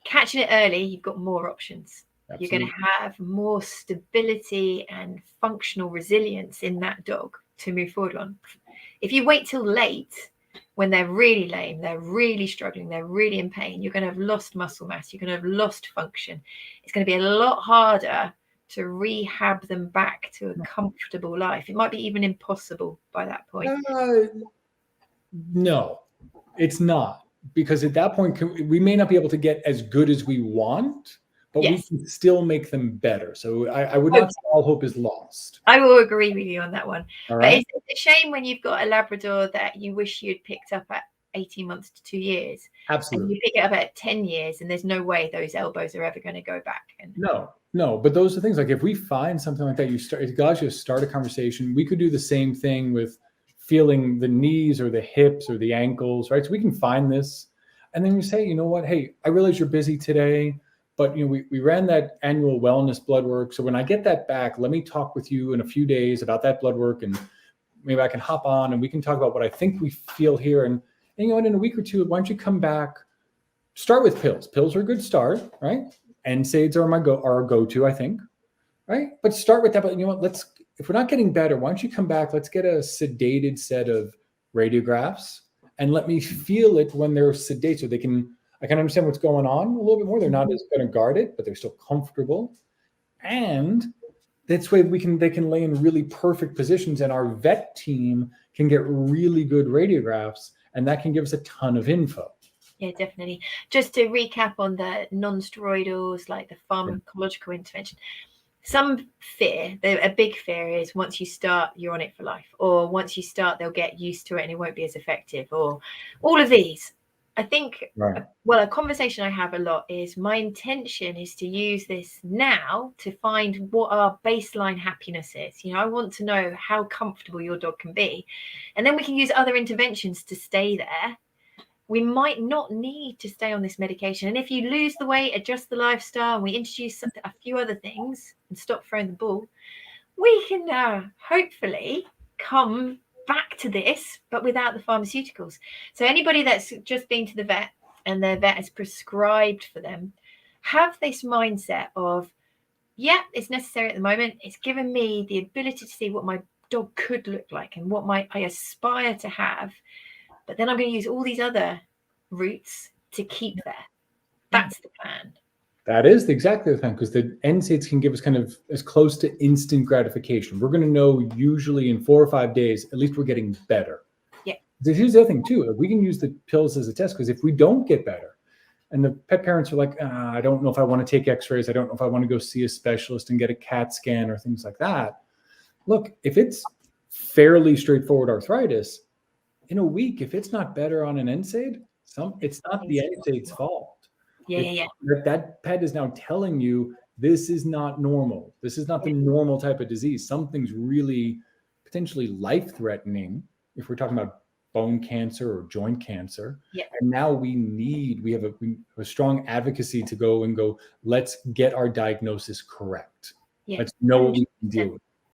catching it early, you've got more options. Absolutely. You're going to have more stability and functional resilience in that dog to move forward on. If you wait till late, when they're really lame, they're really struggling, they're really in pain, you're going to have lost muscle mass, you're going to have lost function. It's going to be a lot harder to rehab them back to a comfortable life. It might be even impossible by that point. No, it's not. Because at that point, we may not be able to get as good as we want, but we can still make them better. So I would not say all hope is lost. I will agree with you on that one. All right. But it's a shame when you've got a Labrador that you wish you'd picked up at 18 months to 2 years. Absolutely. And you pick it up at 10 years and there's no way those elbows are ever going to go back. No, but those are things like if we find something like that, it allows you to start a conversation. We could do the same thing with feeling the knees or the hips or the ankles, right? So we can find this. And then we say, you know what, hey, I realize you're busy today, but we ran that annual wellness blood work. So when I get that back, let me talk with you in a few days about that blood work. And maybe I can hop on and we can talk about what I think we feel here. And in a week or two, why don't you come back, start with pills. Pills are a good start, right? NSAIDs are our go-to, I think, right? But start with that. But you know what, if we're not getting better, why don't you come back? Let's get a sedated set of radiographs and let me feel it when they're sedated so I can understand what's going on a little bit more. They're not as going to guard it, but they're still comfortable. And that's way they can lay in really perfect positions and our vet team can get really good radiographs and that can give us a ton of info. Yeah, definitely. Just to recap on the non-steroidals, like the pharmacological intervention. Some fear, a big fear is once you start, you're on it for life. Or once you start, they'll get used to it and it won't be as effective. Or all of these. I think, a conversation I have a lot is my intention is to use this now to find what our baseline happiness is. I want to know how comfortable your dog can be. And then we can use other interventions to stay there. We might not need to stay on this medication. And if you lose the weight, adjust the lifestyle, and we introduce a few other things and stop throwing the ball, we can hopefully come back to this, but without the pharmaceuticals. So anybody that's just been to the vet and their vet has prescribed for them, have this mindset of, yeah, it's necessary at the moment. It's given me the ability to see what my dog could look like and what I aspire to have. But then I'm going to use all these other routes to keep there. That's the plan. That is exactly the plan, because the NSAIDs can give us kind of as close to instant gratification. We're going to know usually in 4 or 5 days, at least we're getting better. Yeah. Here's the other thing too. We can use the pills as a test, because if we don't get better and the pet parents are like, I don't know if I want to take x-rays. I don't know if I want to go see a specialist and get a CAT scan or things like that. Look, if it's fairly straightforward arthritis, in a week, if it's not better on an NSAID, it's not the NSAID's fault. Yeah. That pet is now telling you this is not normal. This is not the normal type of disease. Something's really potentially life-threatening if we're talking about bone cancer or joint cancer. Yeah. And now we have a strong advocacy to go, let's get our diagnosis correct. Yeah. Let's know what we can deal with.